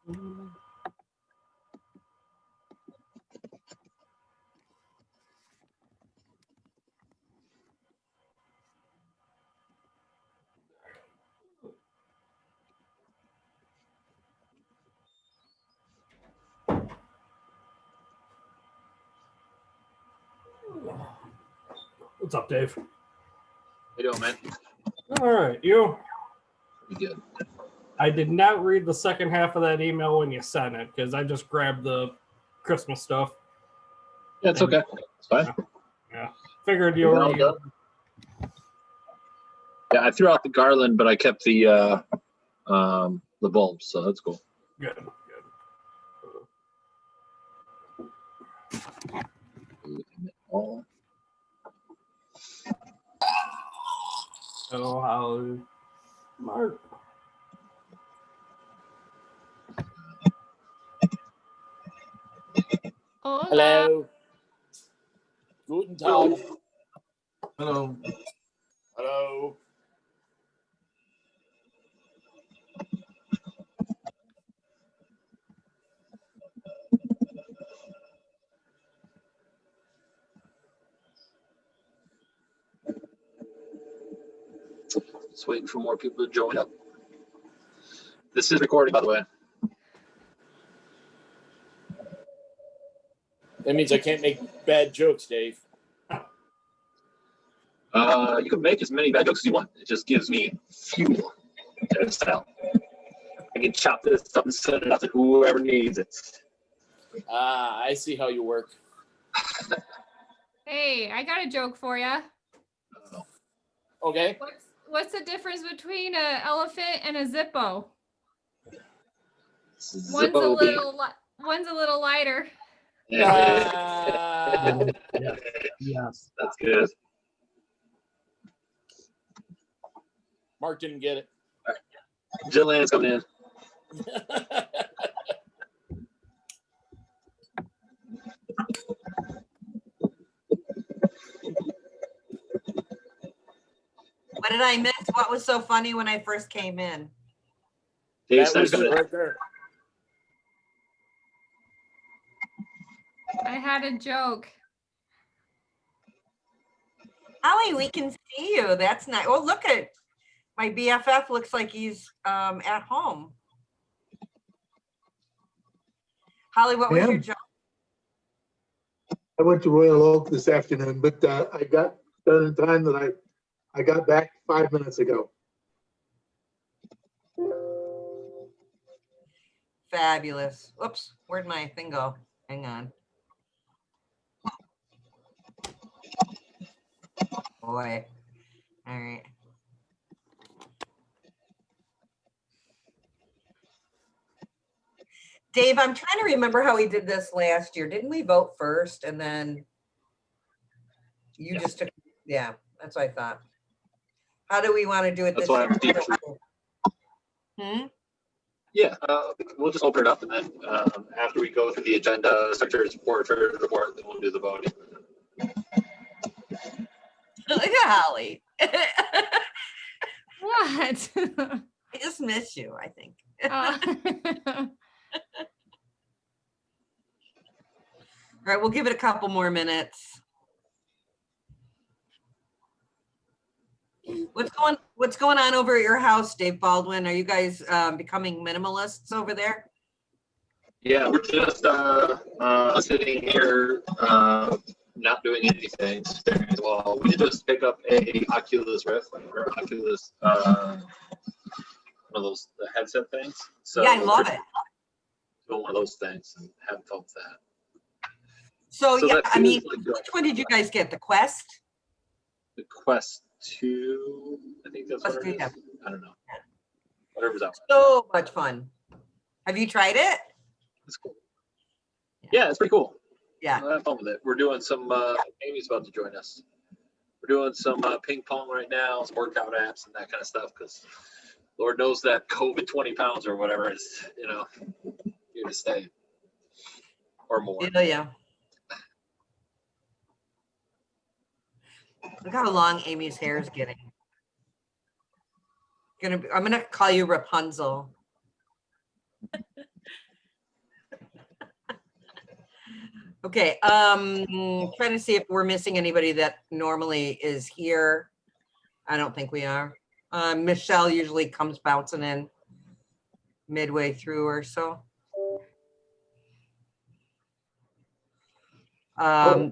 What's up, Dave? How you doing, man? All right, you? Pretty good. I did not read the second half of that email when you sent it because I just grabbed the Christmas stuff. Yeah, it's okay. It's fine. Yeah. Figured you were. Yeah, I threw out the garland, but I kept the bulbs, so that's cool. Good. Oh. Hello, Holly. Mark. Hola. Hello. Guten Tag. Hello. Hello. Just waiting for more people to join up. This is recording, by the way. That means I can't make bad jokes, Dave. You can make as many bad jokes as you want. It just gives me fuel to sell. I can chop this up and send it out to whoever needs it. Ah, I see how you work. Hey, I got a joke for you. Okay. What's the difference between an elephant and a Zippo? One's a little lighter. Yeah. Yes. That's good. Mark didn't get it. Jillian's coming in. What did I miss? What was so funny when I first came in? Dave That was said it right there. I had a joke. Holly, we can see you. That's nice. Oh, look at my BFF. Looks like he's at home. Holly, what was your joke? I went to Royal Oak this afternoon, but I got done in time that I got back 5 minutes ago. Fabulous. Oops, where'd my thing go? Hang on. Boy. All right. Dave, I'm trying to remember how we did this last year. Didn't we vote first and then you just took, yeah, that's what I thought. How do we want to do it That's this why year? I'm deep. Yeah, we'll just open it up and then after we go through the agenda, secretary's report, treasurer's report, then we'll do the voting. Look at Holly. What? I just miss you, I think. Oh. All right, we'll give it a couple more minutes. What's going on over at your house, Dave Baldwin? Are you guys becoming minimalists over there? Yeah, we're just sitting here not doing anything. Well, we just pick up a Oculus Rift or Oculus, one of those the headset things. So yeah, I love it. Doing one of those things and having fun with that. So yeah, I mean, like which one did you guys get? The Quest? The Quest 2, I think that's what it is. Yeah. I don't know. Whatever's out. So much fun. Have you tried it? It's cool. Yeah, it's pretty cool. Yeah. I have fun with it. We're doing some, Amy's about to join us. We're doing some ping pong right now, some workout apps and that kind of stuff because Lord knows that COVID 20 pounds or whatever is, here to stay or more. Yeah. Look how long Amy's hair is getting. I'm gonna call you Rapunzel. Okay, trying to see if we're missing anybody that normally is here. I don't think we are. Michelle usually comes bouncing in midway through or so. I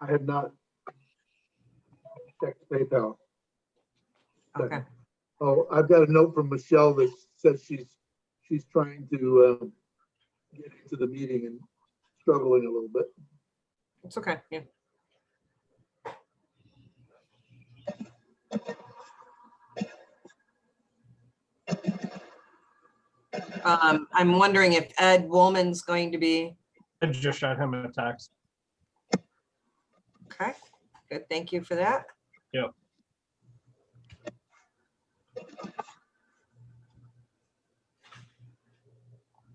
have not checked PayPal. Okay, Oh, I've got a note from Michelle that says she's trying to get into the meeting and struggling a little bit. it's okay, yeah. I'm wondering if Ed Woolman's going to be, I just shot him a text. okay, good, thank you for that. Yep.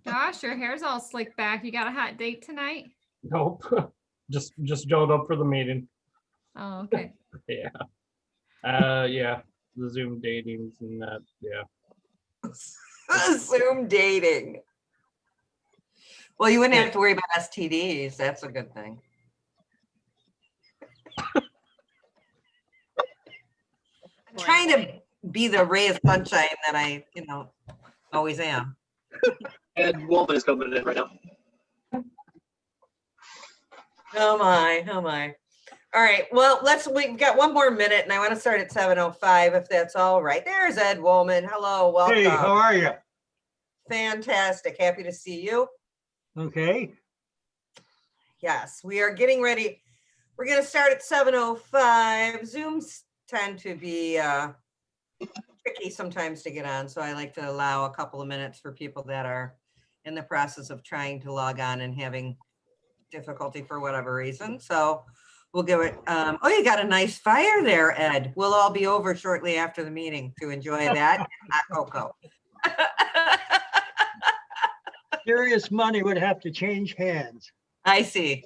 Josh, your hair's all slicked back. You got a hot date tonight? Nope. just showed up for the meeting. Oh, okay. Yeah. Yeah. The Zoom datings and that. Yeah. Zoom dating. Well, you wouldn't have to worry about STDs. That's a good thing. I'm trying to be the ray of sunshine that I, always am. Ed Woolman is coming in right now. Oh my, oh my. All right, well, we've got one more minute and I want to start at 7:05 if that's all right. There's Ed Woolman. Hello, welcome. Hey, how are you? Fantastic. Happy to see you. Okay. Yes, we are getting ready. We're going to start at 7:05. Zooms tend to be tricky sometimes to get on, so I like to allow a couple of minutes for people that are in the process of trying to log on and having difficulty for whatever reason. So we'll give it. Oh, you got a nice fire there, Ed. We'll all be over shortly after the meeting to enjoy that and hot cocoa. Serious money would have to change hands. I see.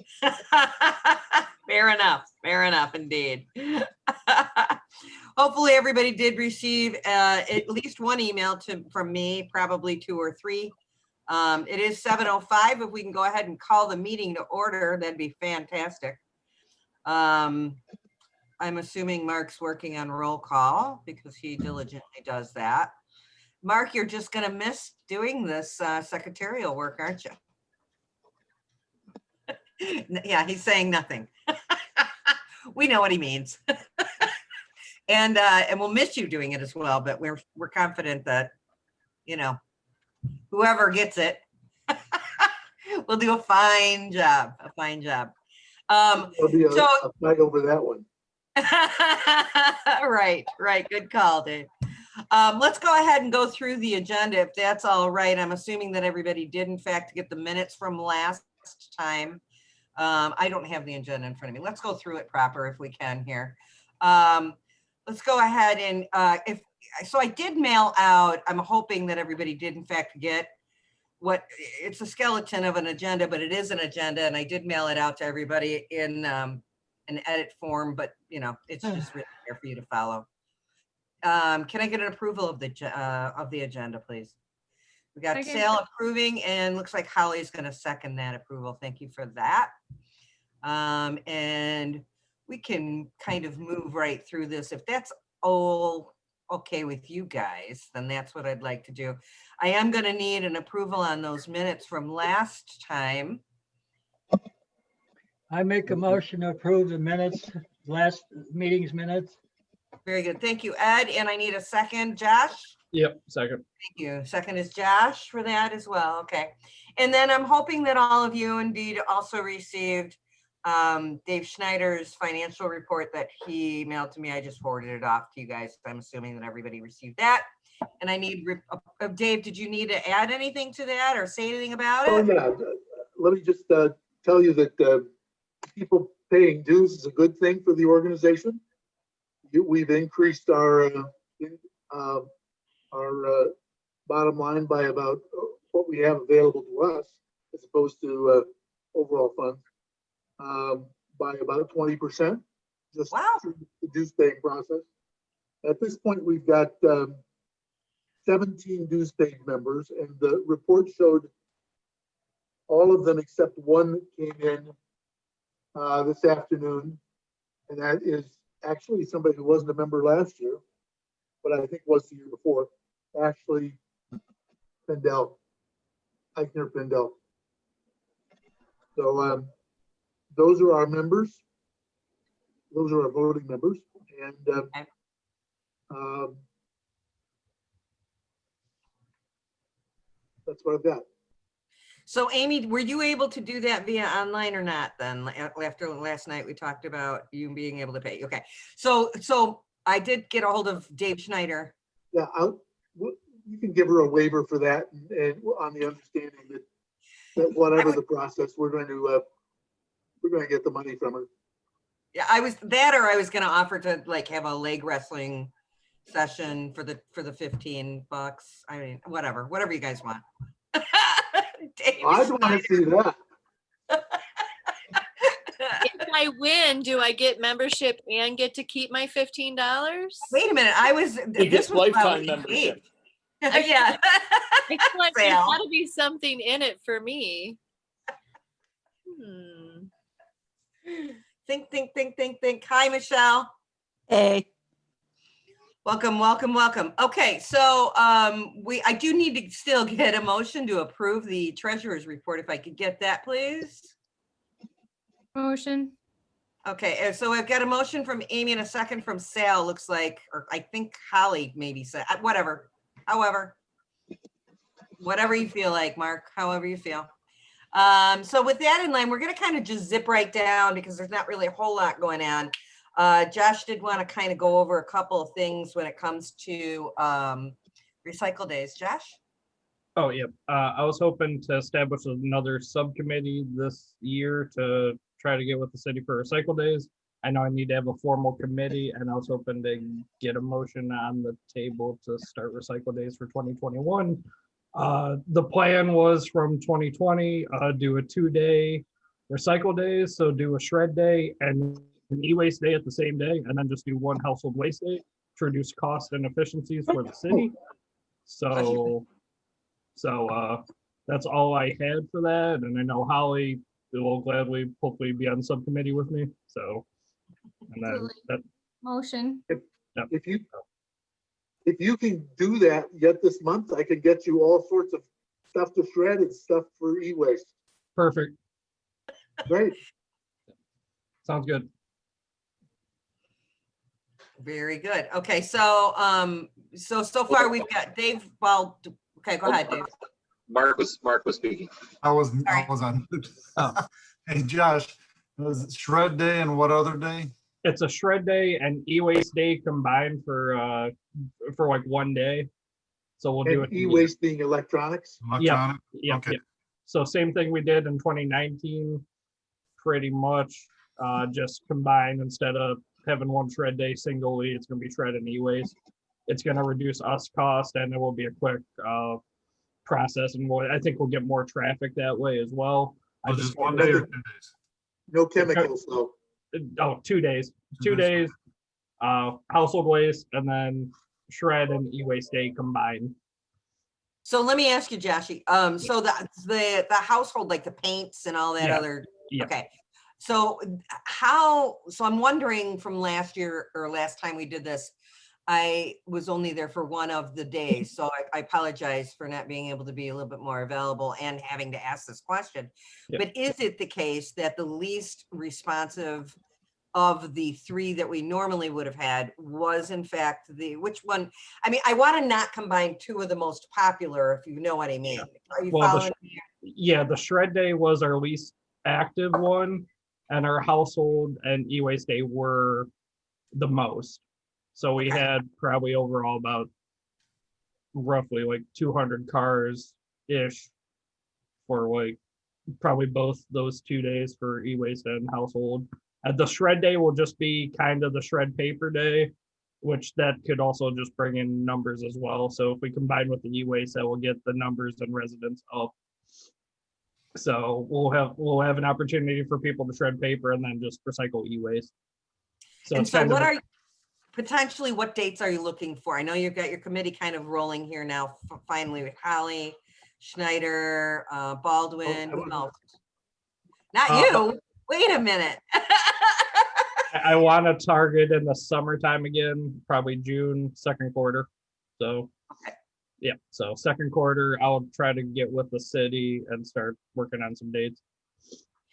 Fair enough indeed. Hopefully everybody did receive at least one email from me, probably 2 or 3. It is 7:05. If we can go ahead and call the meeting to order, that'd be fantastic. I'm assuming Mark's working on roll call because he diligently does that. Mark, you're just going to miss doing this secretarial work, aren't you? Yeah, he's saying nothing. We know what he means. And we'll miss you doing it as well, but we're confident that, whoever gets it will do a fine job, There'll be a fight over that one. Right. Good call, Dave. Let's go ahead and go through the agenda if that's all right. I'm assuming that everybody did in fact get the minutes from last time. I don't have the agenda in front of me. Let's go through it proper if we can here. Let's go ahead and so I did mail out, I'm hoping that everybody did in fact get it's a skeleton of an agenda, but it is an agenda, and I did mail it out to everybody in an edit form, but it's just really there for you to follow. Can I get an approval of the agenda, please? We got Sal approving, and looks like Holly's going to second that approval. Thank you for that. And we can kind of move right through this. If that's all okay with you guys, then that's what I'd like to do. I am going to need an approval on those minutes from last time. I make a motion to approve the minutes, last meeting's minutes. Very good. Thank you, Ed. And I need a second. Josh? Yep. Second. Thank you. Second is Josh for that as well. Okay. And then I'm hoping that all of you indeed also received Dave Schneider's financial report that he emailed to me. I just forwarded it off to you guys. I'm assuming that everybody received that. And I need, Dave, did you need to add anything to that or say anything about it? Oh, yeah. Let me just tell you that people paying dues is a good thing for the organization. We've increased our bottom line by about what we have available to us as opposed to overall funds by about 20%, just Wow. through the dues paying process. At this point, we've got 17 dues paid members, and the report showed all of them except one that came in this afternoon. And that is actually somebody who wasn't a member last year, but I think was the year before, Ashley Pendel, Eichner Pendel. So those are our members. Those are our voting members. And that's what I've got. So Amy, were you able to do that via online or not then? After last night, we talked about you being able to pay. Okay. So I did get a hold of Dave Schneider. Yeah, you can give her a waiver for that, and on the understanding that whatever the process, we're going to get the money from her. Yeah, I was going to offer to like have a leg wrestling session for the $15. I mean, whatever you guys want. Dave I want to see that. If I win, do I get membership and get to keep my $15? Wait a minute. He gets lifetime membership. Yeah. I feel like there's Sale. got to be something in it for me. Think. Hi, Michelle. Hey, Welcome. Okay, so I do need to still get a motion to approve the treasurer's report. If I could get that, please. Motion. Okay, so I've got a motion from Amy and a second from Sal, looks like, or I think Holly maybe said, whatever, however. Whatever you feel like, Mark, however you feel. So with that in mind, we're gonna kind of just zip right down because there's not really a whole lot going on. Josh did want to kind of go over a couple of things when it comes to recycle days. Josh? Oh, yeah. I was hoping to establish another subcommittee this year to try to get with the city for recycle days. I know I need to have a formal committee, and I was hoping to get a motion on the table to start recycle days for 2021. The plan was from 2020, do a 2-day recycle days. So do a shred day and an e-waste day at the same day, and then just do one household waste day to reduce cost and efficiencies for the city. So that's all I had for that. And I know Holly will gladly hopefully be on the subcommittee with me. So, and then that. Motion. If you can do that yet this month, I can get you all sorts of stuff to shred and stuff for e-waste. Perfect. Great. Sounds good. Very good. Okay, so so far we've got Dave. Well, okay, go ahead, Dave. Mark was speaking. I was Sorry. on. Oh. Hey, Josh, was it shred day and what other day? It's a shred day and e-waste day combined for like one day. So we'll do And it. e-waste being electronics. Electronic? Yep, Okay. yep. So same thing we did in 2019, pretty much, just combined. Instead of having one shred day singly, it's gonna be shred and e-waste. It's gonna reduce us cost, and it will be a quick process, and I think we'll get more traffic that way as well. Was just 1 day or 2 days? No chemicals, though. 2 days. 2 days, household waste, and then shred and e-waste day combined. So let me ask you, Joshy. So the household, like the paints and all that Yeah. other. Yeah. Okay. So so I'm wondering from last year or last time we did this, I was only there for one of the days. So I apologize for not being able to be a little bit more available and having to ask this question. Yeah. But is it the case that the least responsive of the three that we normally would have had was in fact which one? I mean, I want to not combine two of the most popular, if you know what I mean. Yeah. Are you Well, following? the shred day was our least active one, and our household and e-waste day were the most. So we Okay. had probably overall about roughly like 200 cars ish for like probably both those 2 days for e-waste and household. The shred day will just be kind of the shred paper day, which that could also just bring in numbers as well. So if we combine with the e-waste, that will get the numbers and residents up. So we'll have an opportunity for people to shred paper and then just recycle e-waste. So And it's so kind what of are potentially what dates are you looking for? I know you've got your committee kind of rolling here now, finally with Holly. Schneider, Baldwin, Oh, I who wasn't- else? Not Uh, you. Wait a minute. I want to target in the summertime again, probably June, second quarter. So, Okay. yeah, so second quarter, I'll try to get with the city and start working on some dates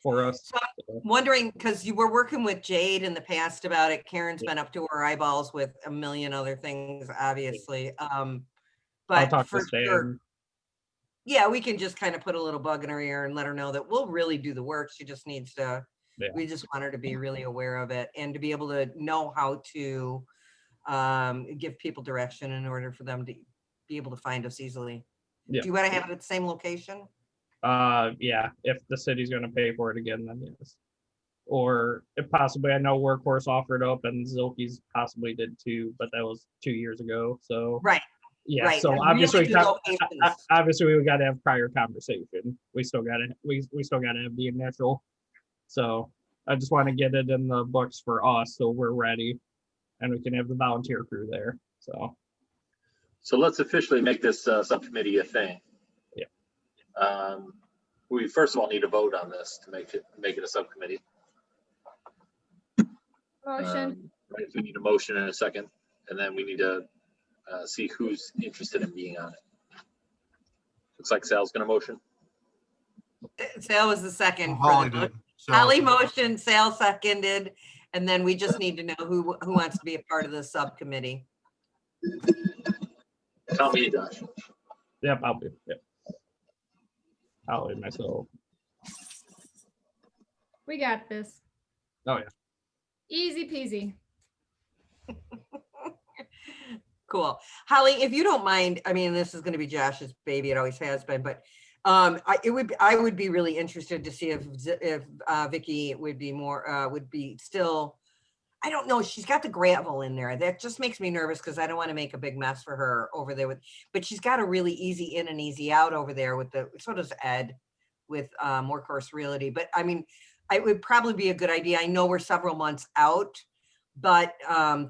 for us. So I'm wondering, because you were working with Jade in the past about it. Karen's Yeah. been up to her eyeballs with a million other things, obviously. I'll But talk to for Stan. sure, yeah, we can just kind of put a little bug in her ear and let her know that we'll really do the work. She just needs to, Yeah. we just want her to be really aware of it and to be able to know how to give people direction in order for them to be able to find us easily. Yeah. Do you want to have it at the same location? Yeah, if the city's gonna pay for it again, then yes. Or if possibly, I know Workhorse offered up and Zilke's possibly did too, but that was 2 years ago, so. Right. Yeah, right. so Really obviously, good locations. obviously, we gotta have prior conversation. We still gotta have the initial. So I just want to get it in the books for us, so we're ready, and we can have the volunteer crew there, so. So let's officially make this subcommittee a thing. Yeah. We first of all need a vote on this to make it a subcommittee. Motion. Right, we need a motion in a second, and then we need to see who's interested in being on it. Looks like Sal's gonna motion. Sal was the second. for Holly the did. vote. So- Holly motioned, Sal seconded, and then we just need to know who wants to be a part of the subcommittee. Tell me, Josh. Yep, I'll be, yep. I'll leave myself. We got this. Oh, yeah. Easy peasy. Cool. Holly, if you don't mind, I mean, this is going to be Josh's baby. It always has been, but I would be really interested to see if Vicky would be more, would be still, I don't know. She's got the gravel in there. That just makes me nervous because I don't want to make a big mess for her over there with, but she's got a really easy in and easy out over there with so does Ed with Workhorse Realty. But I mean, it would probably be a good idea. I know we're several months out, but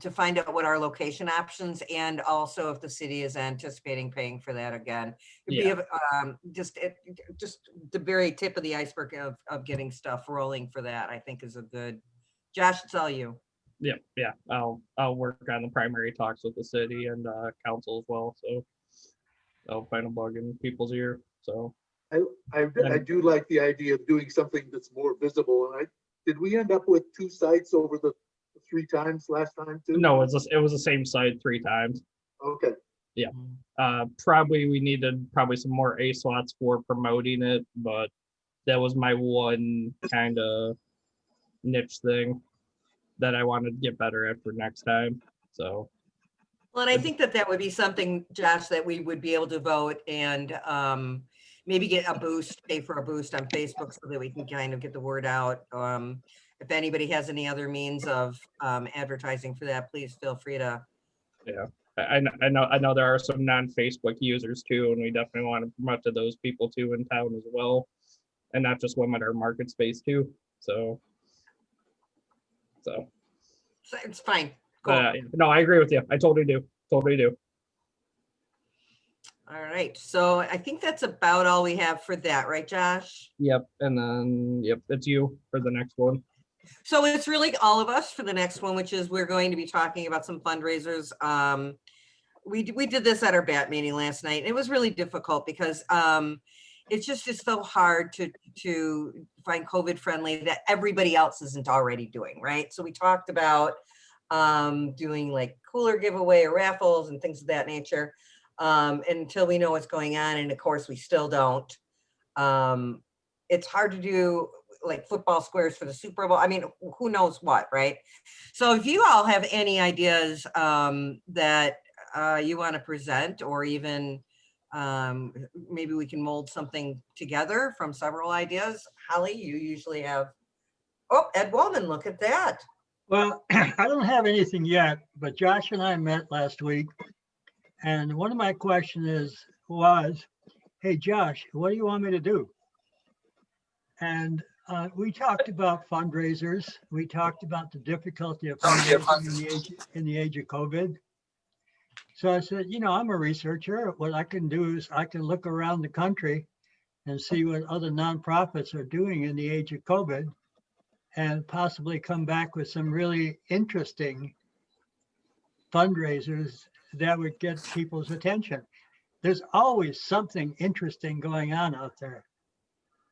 to find out what our location options and also if the city is anticipating paying for that again. It'd Yeah. be just the very tip of the iceberg of getting stuff rolling for that, I think is a good. Josh, it's all you. Yeah, I'll work on the primary talks with the city and council as well, so. I'll find a bug in people's ear, so. I do like the idea of doing something that's more visible. And did we end up with 2 sites over the 3 times last time too? No, it was the same site 3 times. Okay. Probably we needed some more A slots for promoting it, but that was my one kind of niche thing that I wanted to get better at for next time, so. Well, and I think that would be something, Josh, that we would be able to vote and maybe get a boost, pay for a boost on Facebook so that we can kind of get the word out. If anybody has any other means of advertising for that, please feel free to. Yeah, I know there are some non-Facebook users too, and we definitely want to promote to those people too in town as well, and not just limit our market space too. So It's fine. Cool. no, I agree with you. I totally do. All right. So I think that's about all we have for that, right, Josh? Yep, and then it's you for the next one. So it's really all of us for the next one, which is we're going to be talking about some fundraisers. We did this at our BAT meeting last night. It was really difficult because it's just so hard to find COVID friendly that everybody else isn't already doing, right? So we talked about doing like cooler giveaway or raffles and things of that nature until we know what's going on. And of course, we still don't. It's hard to do like football squares for the Super Bowl. I mean, who knows what, right? So if you all have any ideas that you want to present, or even maybe we can mold something together from several ideas. Holly, you usually have, Ed Wallman, look at that. Well, I don't have anything yet, but Josh and I met last week. And one of my questions was, hey, Josh, what do you want me to do? And we talked about fundraisers. We talked about the difficulty of fundraising in the age of COVID. So I said, I'm a researcher. What I can do is I can look around the country and see what other nonprofits are doing in the age of COVID and possibly come back with some really interesting fundraisers that would get people's attention. There's always something interesting going on out there.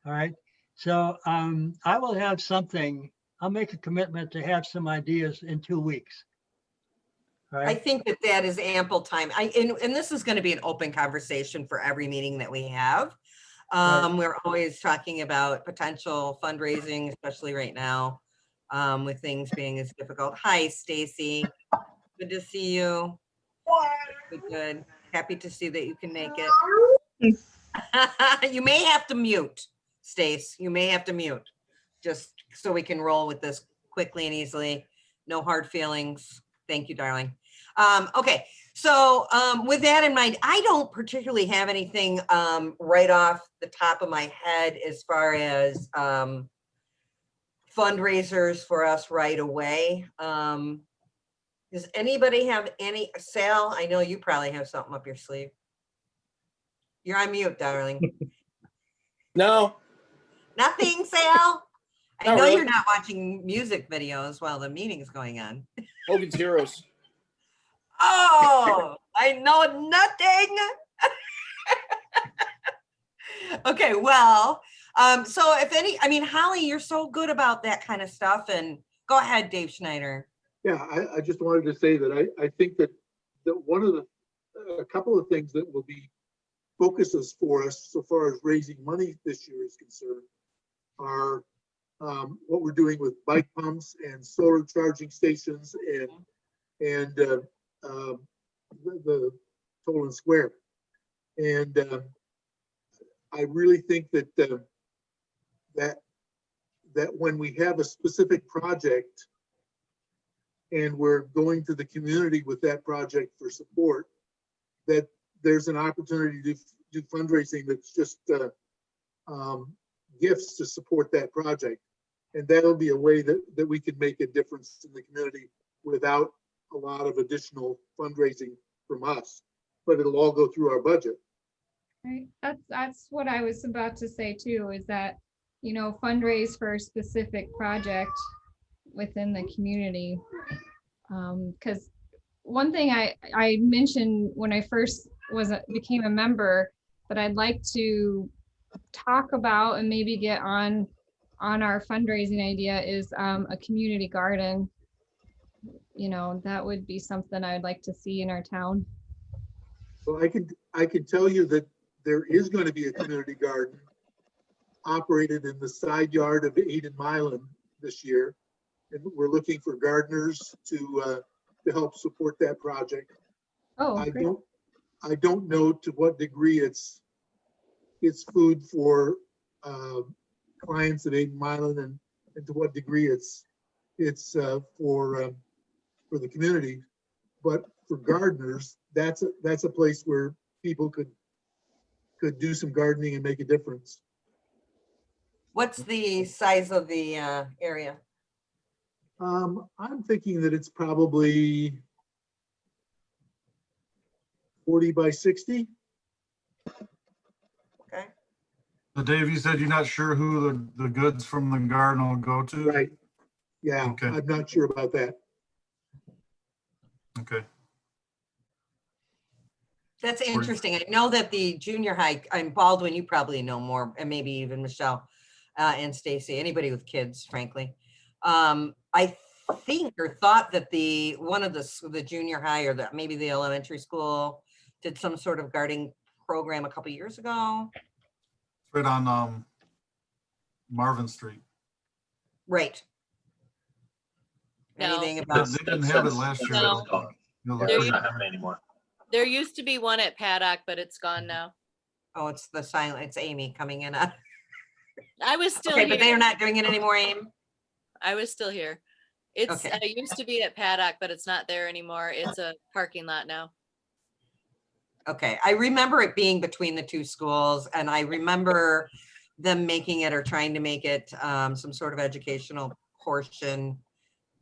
All right. So I will have something, I'll make a commitment to have some ideas in 2 weeks. All I right. think that that is ample time. And this is going to be an open conversation for every meeting that we have. We're always talking about potential fundraising, especially right now, with things being as difficult. Hi, Stacy. Good to see you. Good, good. Happy to see that you can make it. You may have to mute, Stace. You may have to mute, just so we can roll with this quickly and easily. No hard feelings. Thank you, darling. Okay, so with that in mind, I don't particularly have anything right off the top of my head as far as fundraisers for us right away. Does anybody have any? Sal, I know you probably have something up your sleeve. You're on mute, darling. No, Nothing, Sal? I Not know really. you're not watching music videos while the meeting's going on. Hogan's Heroes. Oh, I know nothing. Okay, well, so if any, I mean, Holly, you're so good about that kind of stuff. And go ahead, Dave Schneider. Yeah, I just wanted to say that I think that one of a couple of things that will be focuses for us so far as raising money this year is concerned are what we're doing with bike pumps and solar charging stations and the Toll Square. And I really think that that when we have a specific project and we're going to the community with that project for support, that there's an opportunity to do fundraising that's just gifts to support that project. And that'll be a way that we can make a difference in the community without a lot of additional fundraising from us, but it'll all go through our budget. Right. That's what I was about to say too, is that, fundraise for a specific project within the community. Because one thing I mentioned when I first became a member that I'd like to talk about and maybe get on our fundraising idea is a community garden. That would be something I'd like to see in our town. Well, I can tell you that there is going to be a community garden operated in the side yard of Aiden Milan this year. And we're looking for gardeners to help support that project. Oh, great. I don't know to what degree it's food for clients at Aiden Milan and to what degree it's for the community. But for gardeners, that's a place where people could do some gardening and make a difference. What's the size of the area? I'm thinking that it's probably 40 by 60. Okay. So Dave, you said you're not sure who the goods from the garden will go to? Right. Yeah, Okay. I'm not sure about that. Okay. That's interesting. I know that the junior high, I'm Baldwin, you probably know more, and maybe even Michelle and Stacy, anybody with kids, frankly. I think or thought that one of the junior high or maybe the elementary school did some sort of gardening program a couple years ago. Right on Marvin Street. Right. No. Anything about? They didn't have it last year. No. It's not happening anymore. There used to be one at Paddock, but it's gone now. Oh, it's it's Amy coming in. I was still Okay, here. but they're not doing it anymore, Amy? I was still here. It's Okay. it used to be at Paddock, but it's not there anymore. It's a parking lot now. Okay, I remember it being between the two schools, and I remember them making it or trying to make it some sort of educational portion,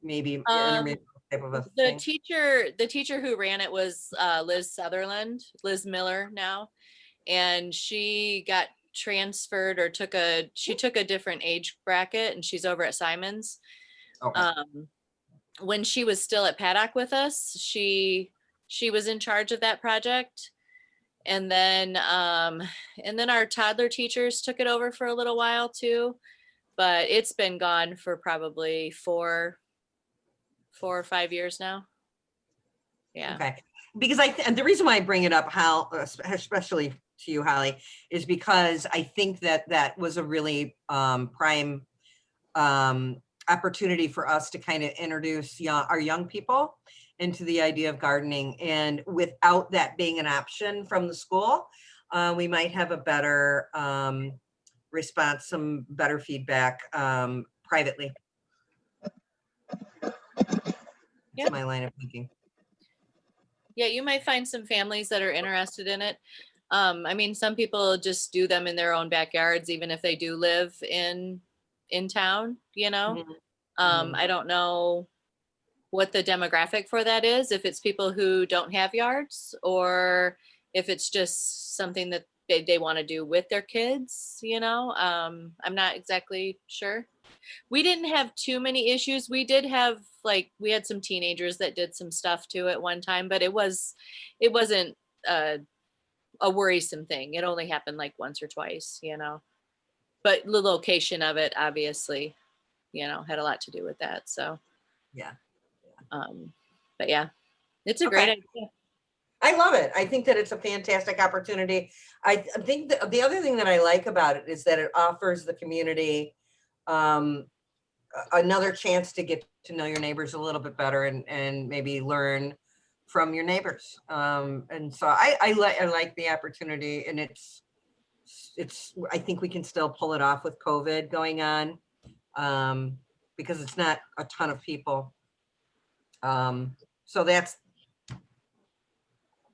maybe intermediate type of a The thing? teacher who ran it was Liz Miller now. And she got transferred or she took a different age bracket, and she's over at Simon's. Okay. When she was still at Paddock with us, she was in charge of that project. And then our toddler teachers took it over for a little while too, but it's been gone for probably 4 or 5 years now. Yeah. Okay, because and the reason why I bring it up, Hal, especially to you, Holly, is because I think that was a really prime opportunity for us to kind of introduce our young people into the idea of gardening. And without that being an option from the school, we might have a better response, some better feedback privately. That's my line of thinking. Yeah, you might find some families that are interested in it. I mean, some people just do them in their own backyards, even if they do live in town, you know. Mhm. I don't know what the demographic for that is, if it's people who don't have yards, or if it's just something that they want to do with their kids, you know. I'm not exactly sure. We didn't have too many issues. We did have, like, we had some teenagers that did some stuff to it one time, but it wasn't a worrisome thing. It only happened like once or twice, you know. But the location of it, obviously, you know, had a lot to do with that. So Yeah. But yeah, it's a Okay. great idea. I love it. I think that it's a fantastic opportunity. I think the other thing that I like about it is that it offers the community another chance to get to know your neighbors a little bit better, and maybe learn from your neighbors. And so I like the opportunity, and it's I think we can still pull it off with COVID going on, because it's not a ton of people. So that's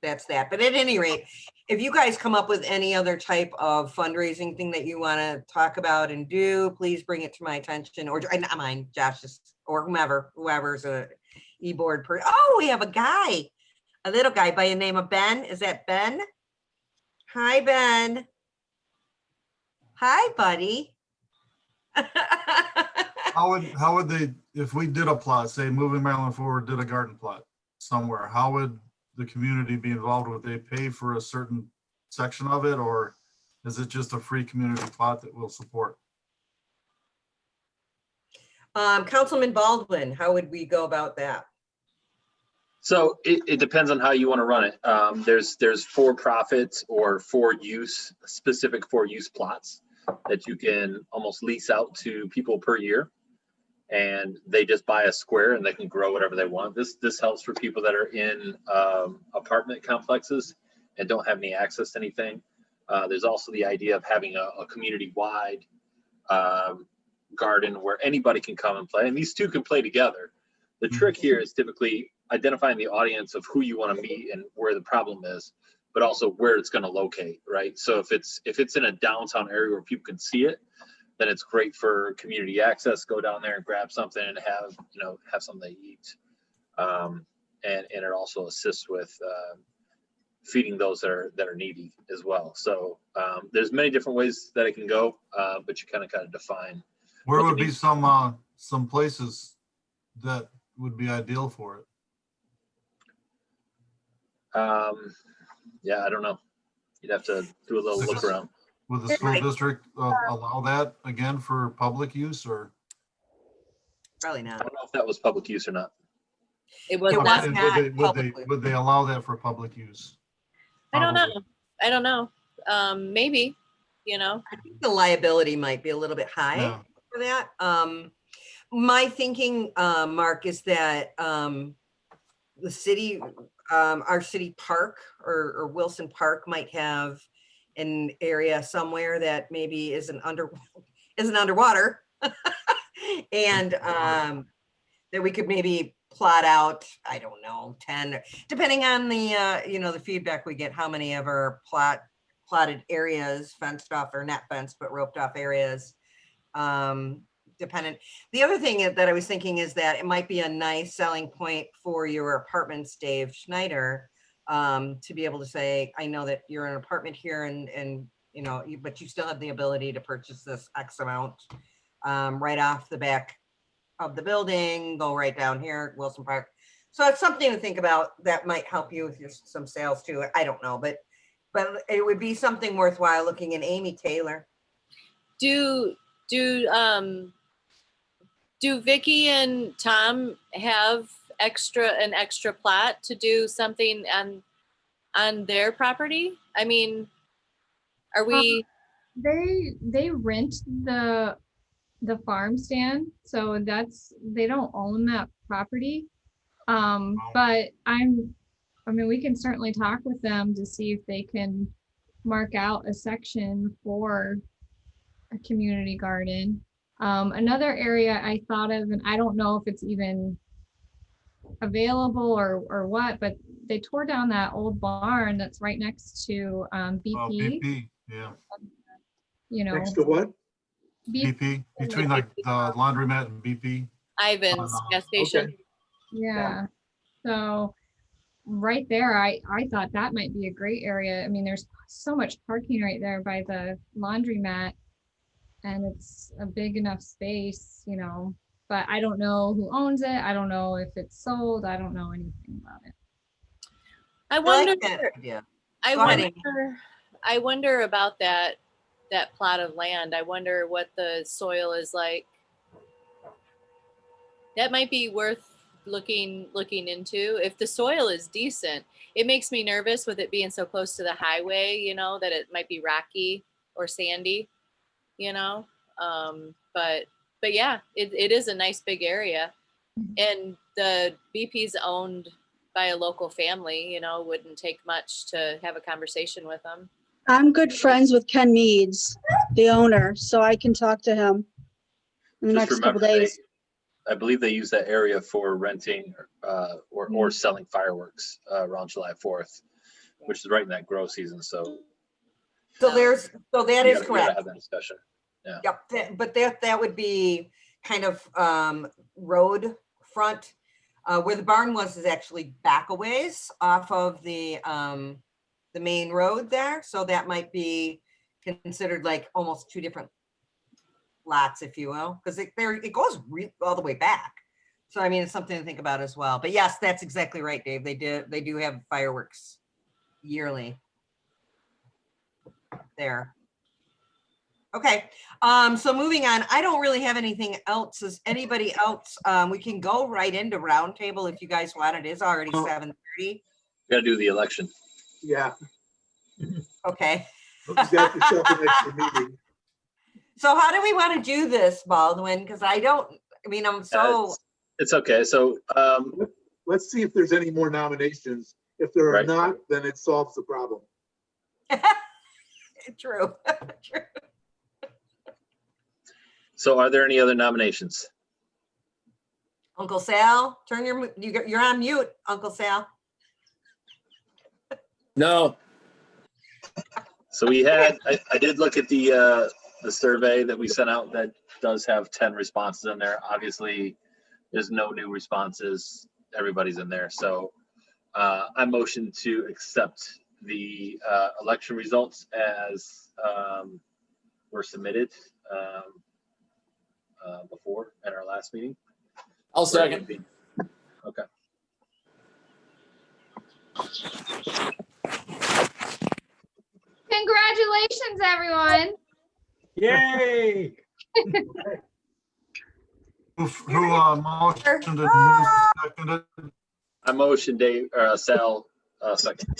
that. But at any rate, if you guys come up with any other type of fundraising thing that you want to talk about and do, please bring it to my attention, or not mine, Josh's, or whoever's a e-board person. Oh, we have a little guy by the name of Ben. Is that Ben? Hi, Ben. Hi, buddy. How would they, if we did a plot, say Moving Maryland Forward did a garden plot somewhere, how would the community be involved? Would they pay for a certain section of it, or is it just a free community plot that we'll support? Councilman Baldwin, how would we go about that? So it depends on how you want to run it. There's for-profit or specific for-use plots that you can almost lease out to people per year, and they just buy a square and they can grow whatever they want. This helps for people that are in apartment complexes and don't have any access to anything. There's also the idea of having a community-wide garden where anybody can come and play, and these two can play together. The trick here is typically identifying the audience of who you want to meet and where the problem is, but also where it's going to locate, right? So if it's in a downtown area where people can see it, then it's great for community access. Go down there and grab something and have something to eat, and it also assists with feeding those that are needy as well. So there's many different ways that it can go, but you kind of got to define. Where would be some places that would be ideal for it? Yeah, I don't know. You'd have to do a little look around. Would the school district allow that again for public use, or? Probably I not. don't know if that was public use or not. It was It was not. And not would they allow that for public use? I don't know. Maybe, you know. I think the liability might be a little bit high Yeah. for that. My thinking, Mark, is that the city, our city park or Wilson Park might have an area somewhere that maybe isn't underwater, and that we could maybe plot out, I don't know, 10, depending on the the feedback we get, how many of our plotted areas, fenced off or not fenced but roped off areas dependent. The other thing that I was thinking is that it might be a nice selling point for your apartments, Dave Schneider, to be able to say, I know that you're in an apartment here and you know, but you still have the ability to purchase this X amount right off the back of the building, go right down here, Wilson Park. So it's something to think about that might help you with some sales too. I don't know, but it would be something worthwhile looking in. Amy Taylor. Do Vicky and Tom have an extra plot to do something on their property? I mean, are we? They rent the farm stand, so they don't own that property. But I mean, we can certainly talk with them to see if they can mark out a section for a community garden. Another area I thought of, and I don't know if it's even available or what, but they tore down that old barn that's right next to BP. BP, yeah, You know, Next to what? BP, between like the laundromat and BP. Ivan's gas station. Okay. yeah. So right there, I thought that might be a great area. I mean, there's so much parking right there by the laundromat, and it's a big enough space, you know, but I don't know who owns it. I don't know if it's sold. I don't know anything about it. I wonder. like that idea. I Go ahead, wonder. Amy. I wonder about that plot of land. I wonder what the soil is like. That might be worth looking into. If the soil is decent, it makes me nervous with it being so close to the highway, you know, that it might be rocky or sandy, you know. But yeah, it is a nice big area, and the BP's owned by a local family, you know. Wouldn't take much to have a conversation with them. I'm good friends with Ken Meads, the owner, so I can talk to him in the Just next couple remember, days. I believe they use that area for renting or selling fireworks around July 4th, which is right in that grow season. So So that is you gotta correct. have that discussion. Yeah. Yep, but that would be kind of road front. Where the barn was is actually back a ways off of the main road there. So that might be considered like almost two different lots, if you will, because it goes all the way back. So I mean, it's something to think about as well. But yes, that's exactly right, Dave. They do have fireworks yearly there. Okay, so moving on, I don't really have anything else. Does anybody else? We can go right into roundtable if you guys want. It is already 7:30. We gotta do the election. Yeah. Okay. Hope you got yourself an extra meeting. So how do we want to do this, Baldwin? Because I'm so. It's okay. So Let's see if there's any more nominations. If there are Right. not, then it solves the problem. True. True. so are there any other nominations? Uncle Sal, you're on mute, Uncle Sal. No. So we had, I did look at the survey that we sent out that does have 10 responses in there. Obviously, there's no new responses. Everybody's in there. So I motion to accept the election results as were submitted before at our last meeting. I'll second. Okay. Congratulations, everyone. Yay! Who motioned and who seconded? I motion Dave or Sal second.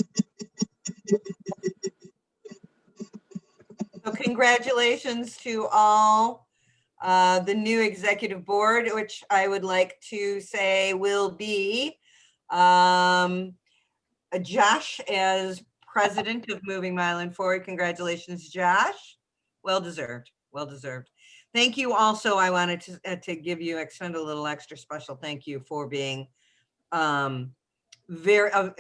So congratulations to all the new executive board, which I would like to say will be Josh as president of Moving Milan Forward. Congratulations, Josh. Well deserved. Well deserved. Thank you. Also, I wanted to extend a little extra special thank you for being very an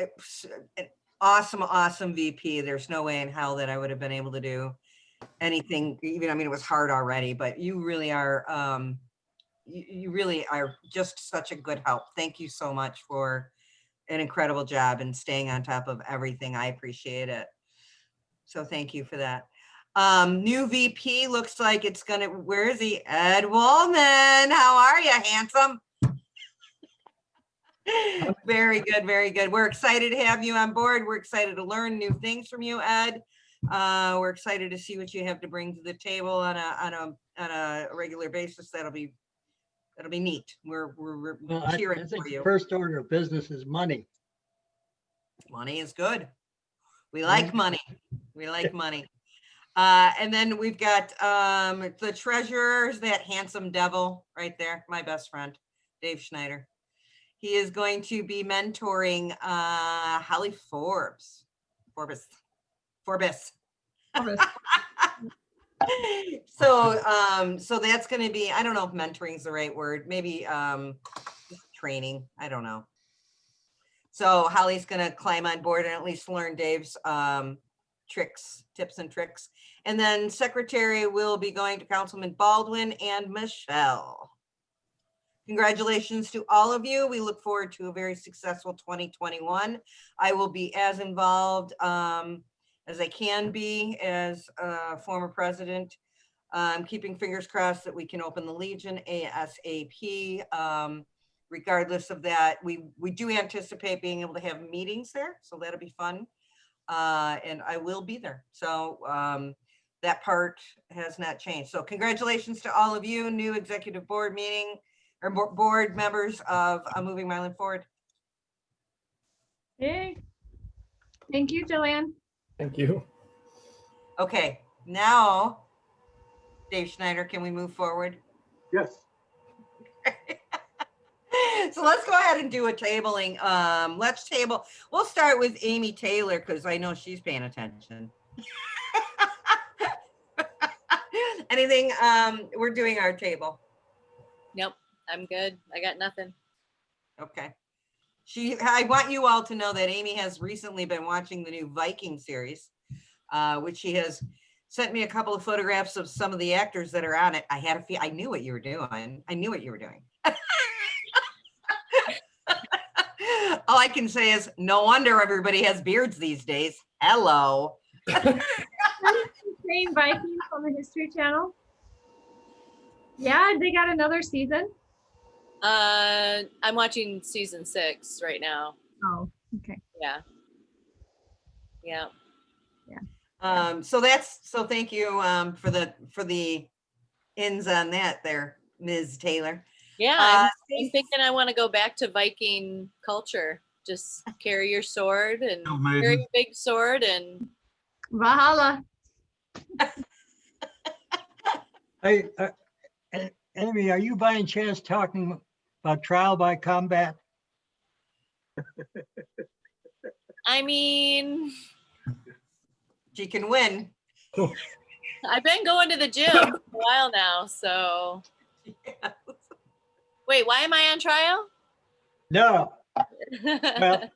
awesome VP. There's no way in hell that I would have been able to do anything, even, I mean, it was hard already, but you really are, you really are just such a good help. Thank you so much for an incredible job and staying on top of everything. I appreciate it. So thank you for that. New VP looks like it's gonna, where is he? Ed Woolman. How are you, handsome? Very good, very good. We're excited to have you on board. We're excited to learn new things from you, Ed. We're excited to see what you have to bring to the table on a regular basis. That'll be neat. We're Well, I cheering think for the you. first order of business is money. Money is good. We like money. We like money. And then we've got the treasurer, that handsome devil right there, my best friend, Dave Schneider. He is going to be mentoring Holly Forbes. So that's going to be, I don't know if mentoring is the right word, maybe training, I don't know. So Holly's going to climb on board and at least learn Dave's tips and tricks. And then secretary will be going to Councilman Baldwin and Michelle. Congratulations to all of you. We look forward to a very successful 2021. I will be as involved as I can be as a former president. Keeping fingers crossed that we can open the Legion ASAP. Regardless of that, we do anticipate being able to have meetings there, so that'll be fun. And I will be there. So that part has not changed. So congratulations to all of you, new executive board meeting or board members of Moving Milan Forward. Hey, thank you, Joanne. Thank you. Okay, now, Dave Schneider, can we move forward? Yes. So let's go ahead and do a tabling. Let's table. We'll start with Amy Taylor because I know she's paying attention. Anything? We're doing our table. Nope, I'm good. I got nothing. Okay. I want you all to know that Amy has recently been watching the new Viking series, which she has sent me a couple of photographs of some of the actors that are on it. I knew what you were doing. I knew what you were doing. All I can say is no wonder everybody has beards these days. Hello. Train Vikings on the History Channel. Yeah, they got another season. I'm watching season 6 right now. Oh, okay. Yeah. Yeah. So thank you for the ins on that there, Ms. Taylor. Yeah, I'm thinking I want to go back to Viking culture. Just carry your sword and carry a big sword and Valhalla. Hey, Amy, are you by any chance talking about trial by combat? I mean, she can win. I've been going to the gym for a while now, so. Yes. Wait, why am I on trial? No. Well,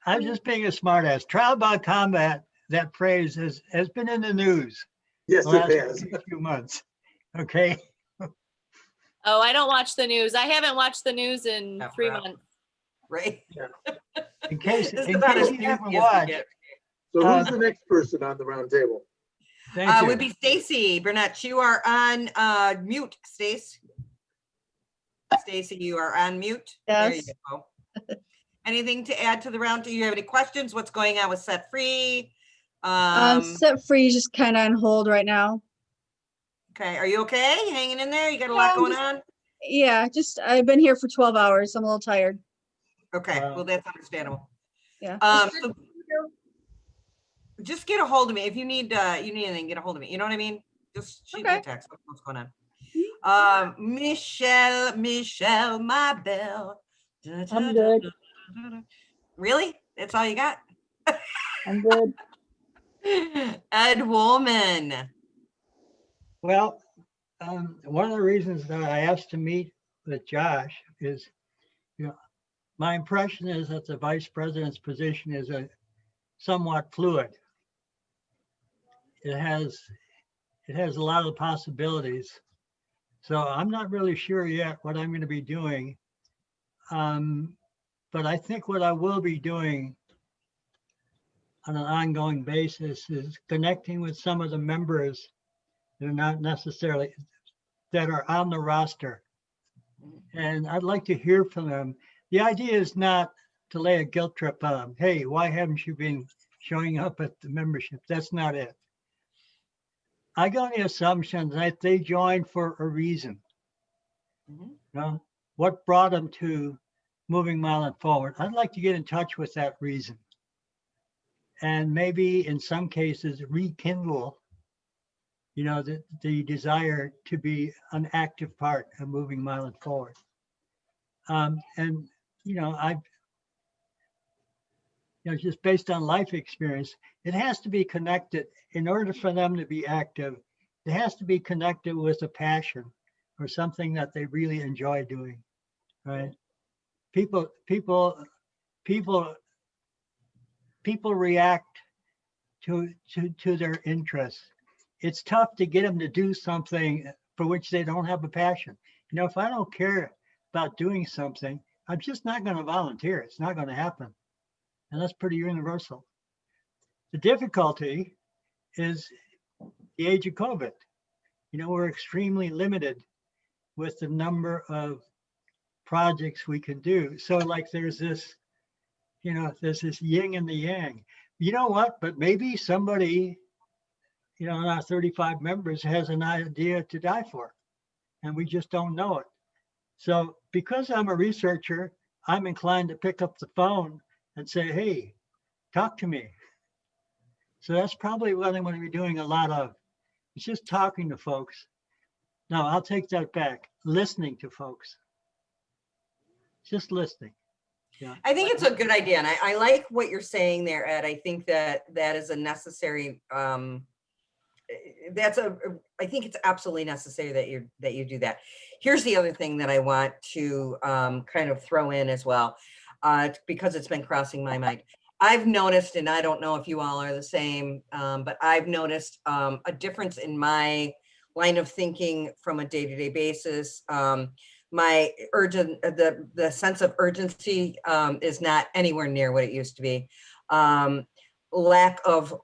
I'm just being a smartass. Trial by combat, that phrase has been in the news. Yes, the last it has. few months. Okay. Oh, I don't watch the news. I haven't watched the news in 3 months. Right. In case This is you about as haven't newsy as we watched, get. So who's the next person on the round table? thank you. Would be Stacy Burnett. You are on mute, Stace. Stacy, you are on mute. Yes. There you go. Anything to add to the round? Do you have any questions? What's going on with Set Free? Set free is just kind of on hold right now. Okay, are you okay? Hanging in there? You got a lot I'm going just- on? Yeah, I've been here for 12 hours. I'm a little tired. Okay, well, that's understandable. Yeah. So just get a hold of me. If you need anything, get a hold of me. You know what I mean? Just shoot me a Okay. text. What's going on? Michelle, my belle. I'm good. Really? That's all you got? I'm good. Ed Woolman. Well, one of the reasons that I asked to meet with Josh is, my impression is that the vice president's position is somewhat fluid. it has a lot of possibilities. So I'm not really sure yet what I'm going to be doing. But I think what I will be doing on an ongoing basis is connecting with some of the members that are not necessarily, that are on the roster. And I'd like to hear from them. The idea is not to lay a guilt trip on them. Hey, why haven't you been showing up at the membership? That's not it. I go on the assumption that they joined for a reason. Mhm. You know, what brought them to moving Milan forward? I'd like to get in touch with that reason. And maybe in some cases rekindle, you know, the desire to be an active part of moving Milan forward. And, you know, just based on life experience, it has to be connected. In order for them to be active, it has to be connected with a passion or something that they really enjoy doing, right? People react to their interests. It's tough to get them to do something for which they don't have a passion. You know, if I don't care about doing something, I'm just not going to volunteer. It's not going to happen. And that's pretty universal. The difficulty is the age of COVID. You know, we're extremely limited with the number of projects we can do. So like there's this, you know, there's this yin and the yang. You know what? But maybe somebody, you know, in our 35 members has an idea to die for, and we just don't know it. So because I'm a researcher, I'm inclined to pick up the phone and say, hey, talk to me. So that's probably what I'm going to be doing a lot of. It's just talking to folks. No, I'll take that back. Listening to folks. Just listening. Yeah. I think it's a good idea. And I like what you're saying there, Ed. I think that is a necessary, I think it's absolutely necessary that you do that. Here's the other thing that I want to kind of throw in as well, because it's been crossing my mind. I've noticed, and I don't know if you all are the same, but I've noticed a difference in my line of thinking from a day-to-day basis. My the sense of urgency is not anywhere near what it used to be. Lack of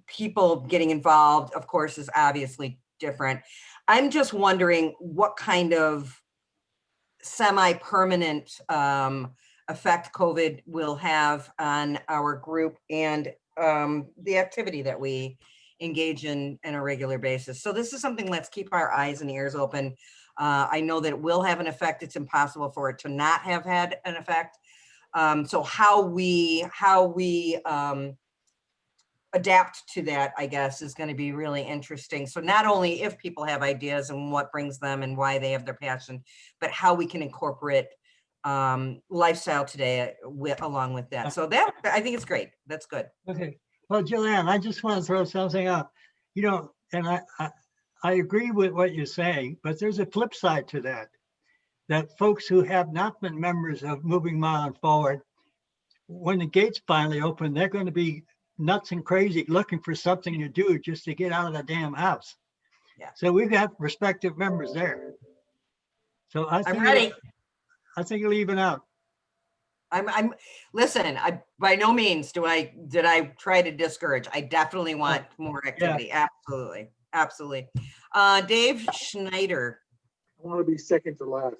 people getting involved, of course, is obviously different. I'm just wondering what kind of semi-permanent effect COVID will have on our group and the activity that we engage in a regular basis. So this is something, let's keep our eyes and ears open. I know that it will have an effect. It's impossible for it to not have had an effect. So how we adapt to that, I guess, is going to be really interesting. So not only if people have ideas and what brings them and why they have their passion, but how we can incorporate lifestyle today along with that. So that, I think it's great. That's good. Okay. Well, Jillian, I just want to throw something out. You know, and I agree with what you're saying, but there's a flip side to that. That folks who have not been members of Moving Milan Forward, when the gates finally open, they're going to be nuts and crazy looking for something to do just to get out of the damn house. Yeah. So we've got prospective members there. So I think I'm ready. I think you'll even out. I'm listen, by no means did I try to discourage. I definitely want more activity. Yeah. Absolutely. Dave Schneider. I want to be second to last.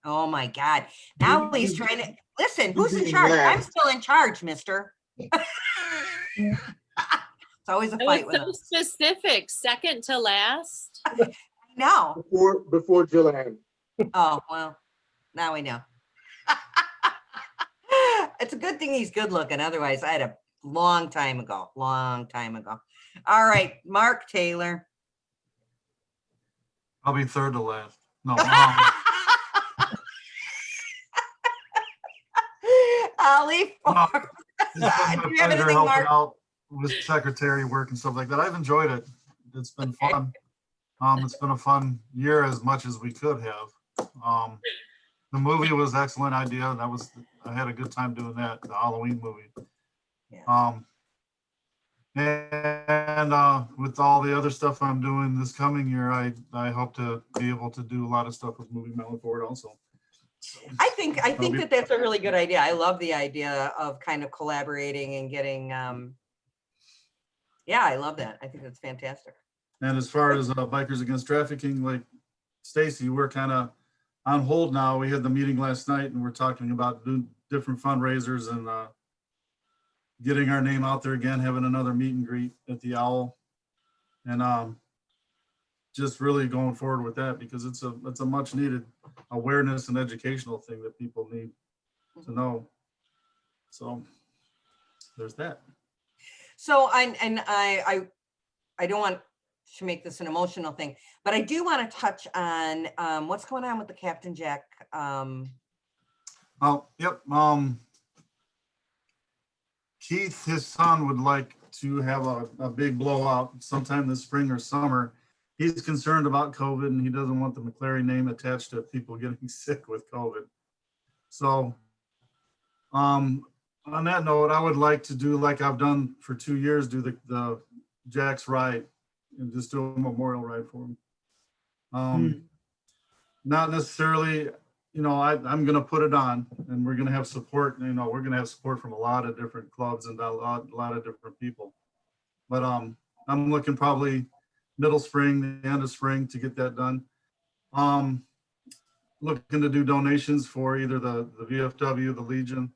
Oh my God. Now he's trying to listen. Who's in charge? I'm still in charge, mister. It's always a fight with us. So specific, second to last. No. Before Jillian. Oh, well, now we know. It's a good thing he's good looking. Otherwise, I had a long time ago. All right, Mark Taylor. I'll be third to last. No. Ollie. No, Do you have anything, helping Mark? out with secretary work and stuff like that. I've enjoyed it. It's been fun. It's been a fun year as much as we could have. The movie was an excellent idea. I had a good time doing that, the Halloween movie. Yeah. And with all the other stuff I'm doing this coming year, I hope to be able to do a lot of stuff with moving Milan forward also. I think that that's a really good idea. I love the idea of kind of collaborating and getting, yeah, I love that. I think that's fantastic. And as far as Bikers Against Trafficking, like Stacy, we're kind of on hold now. We had the meeting last night and we're talking about doing different fundraisers and getting our name out there again, having another meet and greet at the Owl. And just really going forward with that because it's a much needed awareness and educational thing that people need to know. So there's that. So I don't want to make this an emotional thing, but I do want to touch on what's going on with the Captain Jack. Oh, yep. Keith, his son, would like to have a big blowout sometime this spring or summer. He's concerned about COVID and he doesn't want the McClary name attached to people getting sick with COVID. So on that note, I would like to do like I've done for 2 years, do the Jack's ride and just do a memorial ride for him. Not necessarily, you know, I'm going to put it on and we're going to have support, you know, we're going to have support from a lot of different clubs and a lot of different people. But I'm looking probably middle spring, the end of spring to get that done. Looking to do donations for either the VFW, the Legion,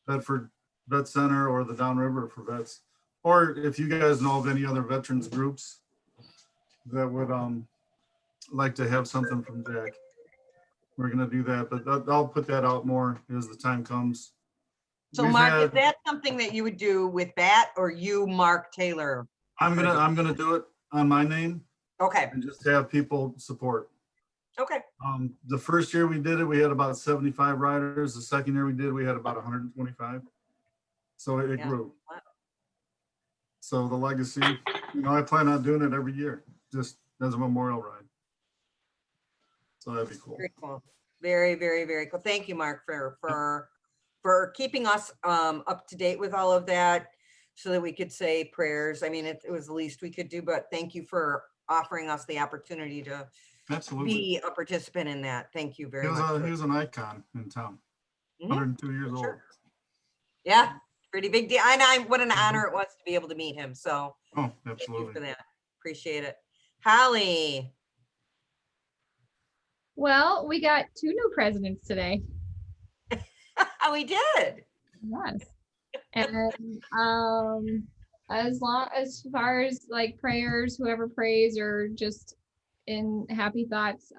Bedford Vet Center, or the Downriver for vets. Or if you guys know of any other veterans groups that would like to have something from Jack, we're gonna do that. But I'll put that out more as the time comes. So We've Mark, had- is that something that you would do with Bat or you, Mark Taylor? I'm gonna do it on my name Okay, and just have people support. okay. The first year we did it, we had about 75 riders. The second year we did, we had about 125. So it Yeah. grew. Wow. So the legacy, you know, I plan on doing it every year, just as a memorial ride. So that'd be cool. Very cool. Very, very, very cool. Thank you, Mark, for keeping us up to date with all of that so that we could say prayers. I mean, it was the least we could do, but thank you for offering us the opportunity to Absolutely. be a participant in that. Thank you very much. He was an icon in town. Mhm. 102 years old. Sure. Yeah, pretty big deal. And what an honor it was to be able to meet him. So Oh, thank you for absolutely. that. Appreciate it. Holly. Well, we got 2 new presidents today. We did. Yes. And as far as like prayers, whoever prays or just in happy thoughts,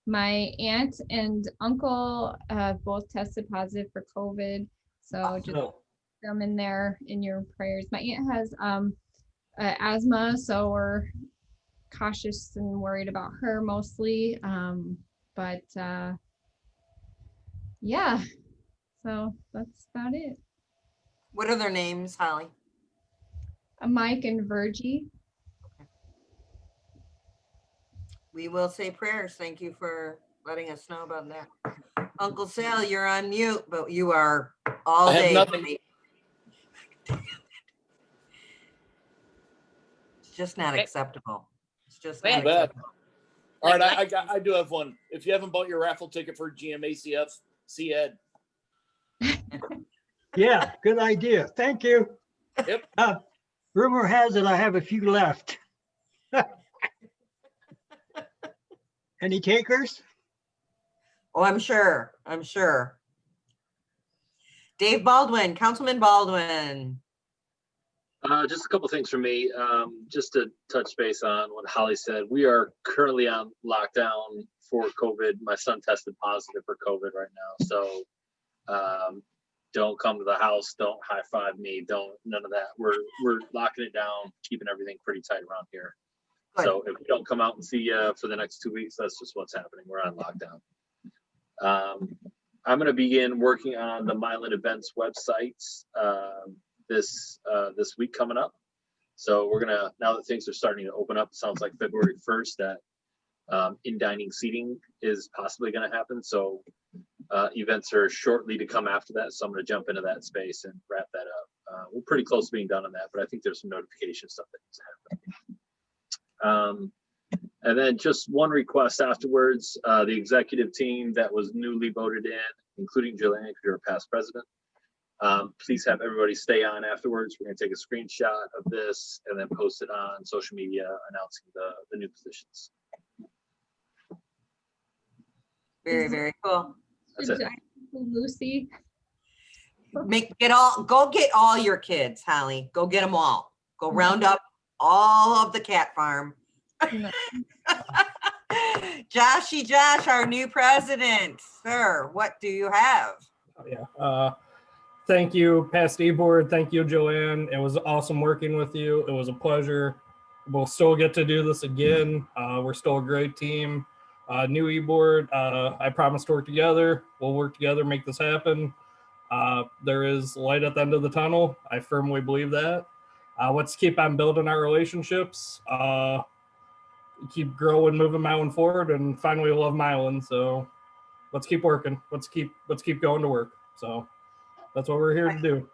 my aunt and uncle both tested positive for COVID. So just No. them in there in your prayers. My aunt has asthma, so we're cautious and worried about her mostly. But yeah, so that's about it. What are their names, Holly? Mike and Virgie. We will say prayers. Thank you for letting us know about that. Uncle Sal, you're on mute, but you are all I have day. nothing. It's just not Okay. acceptable. It's just Wait. not Bad. acceptable. All right, I do have one. If you haven't bought your raffle ticket for GMACF, see Ed. Yeah, good idea. Thank you. Yep. Rumor has it I have a few left. Any takers? Oh, I'm sure. I'm sure. Dave Baldwin, Councilman Baldwin. Just a couple things for me. Just to touch base on what Holly said. We are currently on lockdown for COVID. My son tested positive for COVID right now. So don't come to the house. Don't high five me. None of that. We're locking it down, keeping everything pretty tight around here. Good. So if we don't come out and see you for the next 2 weeks, that's just what's happening. We're on lockdown. I'm going to begin working on the Milan events websites this week coming up. So we're gonna, now that things are starting to open up, it sounds like February 1st that in dining seating is possibly going to happen. So events are shortly to come after that. So I'm going to jump into that space and wrap that we're pretty close to being done on that, but I think there's some notification stuff that needs to happen. And then just one request afterwards, the executive team that was newly voted in, including Jillian, if you're a past president, please have everybody stay on afterwards. We're gonna take a screenshot of this and then post it on social media announcing the new positions. Very, very cool. That's it. Lucy. Go get all your kids, Holly. Go get them all. Go round up all of the cat farm. No. Josh, our new president. Sir, what do you have? Yeah. Thank you, past E-board. Thank you, Joanne. It was awesome working with you. It was a pleasure. We'll still get to do this again. We're still a great team. New E-board, I promise to work together. We'll work together, make this happen. There is light at the end of the tunnel. I firmly believe that. Let's keep on building our relationships. Keep growing, moving Milan forward, and finally love Milan. So let's keep working. Let's keep going to work. So that's what we're here to do.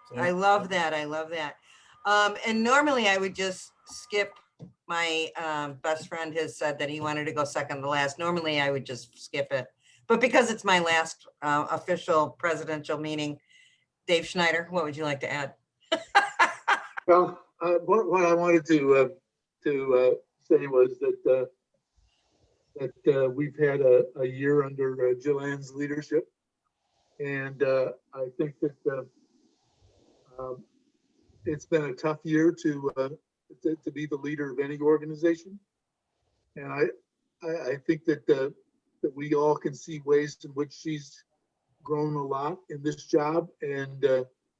So. I love that. I love that. And normally I would just skip. My best friend has said that he wanted to go second to last. Normally I would just skip it, but because it's my last official presidential meeting, Dave Schneider, what would you like to add? Well, what I wanted to say was that we've had a year under Jillian's leadership, and I think that it's been a tough year to be the leader of any organization, and I think that we all can see ways in which she's grown a lot in this job and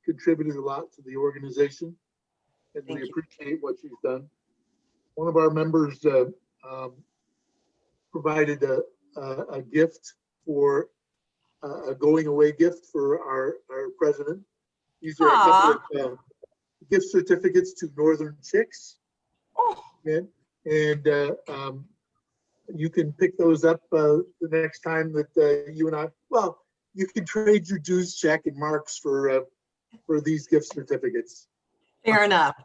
contributed a lot to the organization, and we appreciate what she's done. One of our members provided a gift for a going away gift for our president. These are a couple of gift certificates to Northern Chicks. Oh. And you can pick those up the next time that you and I, well, you can trade your dues check and marks for these gift certificates. Fair enough.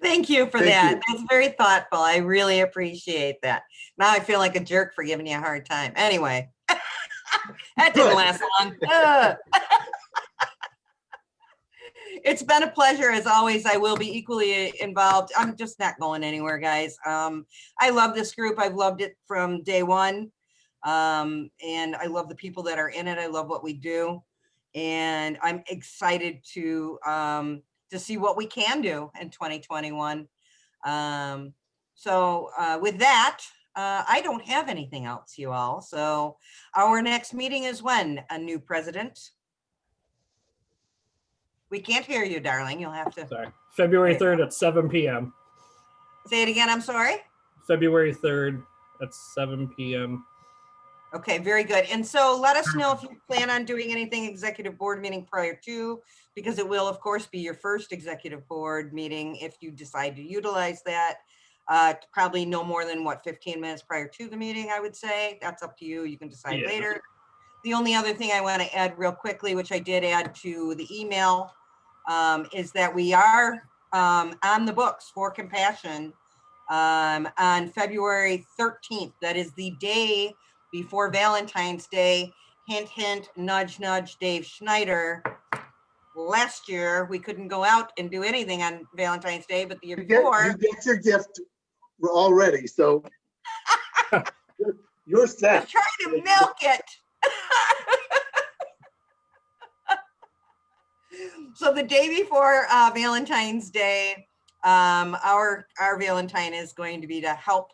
Thank you for that. That's very thoughtful. I really appreciate that. Now I feel like a jerk for giving you a hard time. Anyway, that didn't last long. It's been a pleasure as always. I will be equally involved. I'm just not going anywhere, guys. I love this group. I've loved it from day one. And I love the people that are in it. I love what we do. And I'm excited to see what we can do in 2021. So with that, I don't have anything else, you all. So our next meeting is when? A new president? We can't hear you, darling. You'll have to. Sorry. February 3rd at 7 p.m. Say it again. I'm sorry. February 3rd at 7 p.m. Okay, very good. And so let us know if you plan on doing anything executive board meeting prior to, because it will, of course, be your first executive board meeting if you decide to utilize that. Probably no more than 15 minutes prior to the meeting, I would say. That's up to you. You can decide later. The only other thing I want to add real quickly, which I did add to the email, is that we are on the books for Compassion on February 13th. That is the day before Valentine's Day. Hint, hint, nudge, nudge, Dave Schneider. Last year, we couldn't go out and do anything on Valentine's Day, but the year before. You get your gift already, so you're set. I'm trying to milk it. So the day before Valentine's Day, our Valentine is going to be to help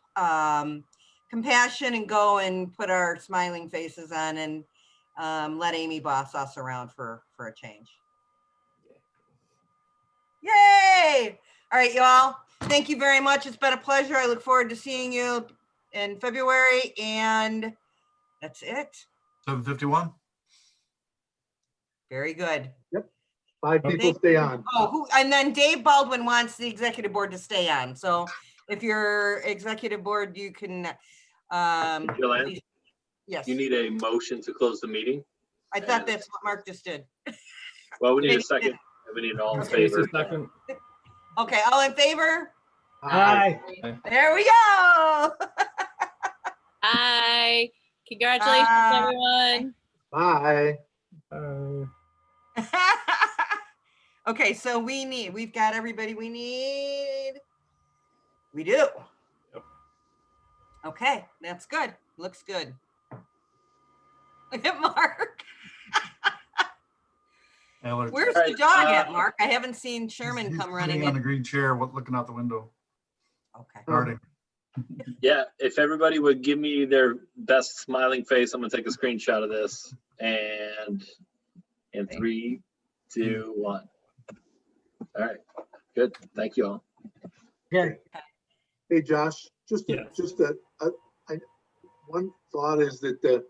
Compassion and go and put our smiling faces on and let Amy boss us around for a change. Yay! All right, y'all. Thank you very much. It's been a pleasure. I look forward to seeing you in February, and that's it. 7:51. Very good. Yep. 5 people stay on. Oh, and then Dave Baldwin wants the executive board to stay on. So if you're executive board, you can. Joanne, yes. you need a motion to close the meeting. I thought that's what Mark just did. Well, we need a second. We need all in Stacy, favor. second. Okay, all in favor? Aye. There we go. Hi, congratulations, Bye. everyone. Bye. Okay, so we've got everybody we need. We do. Yep. Okay, that's good. Looks good. Look at Mark. Allergies. Where's All the right, dog at, Mark? I haven't seen Sherman He's come sitting running on the in. green chair, looking out the window, Okay. guarding. Yeah, if everybody would give me their best smiling face, I'm gonna take a screenshot of this. And in 3, 2, 1. All right, good. Thank you all. Okay, Hey, Josh, Yes. one thought is that,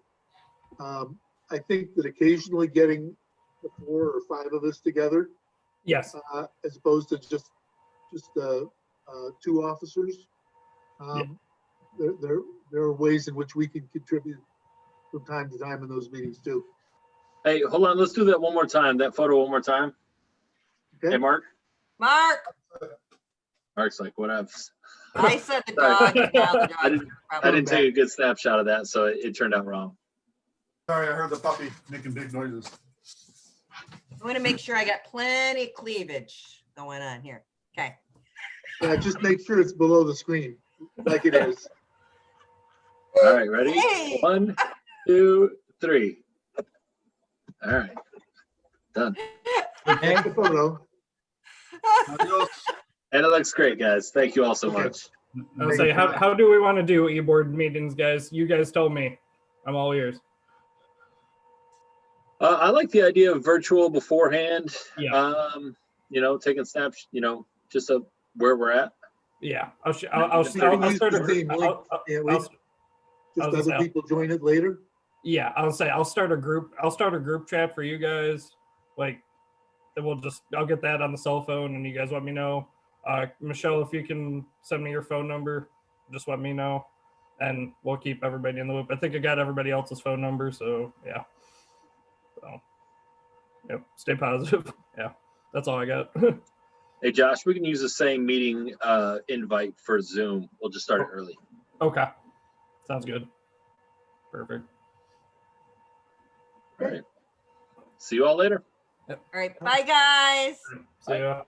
I think that occasionally getting the 4 or 5 of us together, Yes, as opposed to just 2 officers. There are ways in which we can contribute from time to time in those meetings too. Hey, hold on. Let's do that one more time. That photo one more time. Okay. Hey, Mark. Mark, Mark's like, what up? I said the Sorry. dog. Is now the I dog. didn't take a good snapshot of that, so it turned out wrong. Sorry, I heard the puppy making big noises. I want to make sure I got plenty of cleavage going on here. Okay. Yeah, just make sure it's below the screen, like it is. All right, ready? Hey. 1, 2, 3. All right, done. okay. The photo. Adios. And it looks great, guys. Thank you all so Okay. much. I'll say, how do we want to do e-board meetings, guys? You guys tell me. I'm all ears. I like the idea of virtual beforehand. Yeah. Taking snaps. Just where we're at. Yeah, I'll start a Same group. link, can't we? I'll- Just gonna other say, people join it later. Yeah, I'll start a group chat for you guys. Like, then I'll get that on the cell phone, and you guys let me know. Michelle, if you can send me your phone number, just let me know, and we'll keep everybody in the loop. I think I got everybody else's phone number, so yeah. So, yep, stay positive. Yeah, that's all I got. Hey, Josh, we can use the same meeting invite for Zoom. We'll just start it early. Okay, sounds good. Perfect. All right. See you all later. All right. Bye, guys. See ya.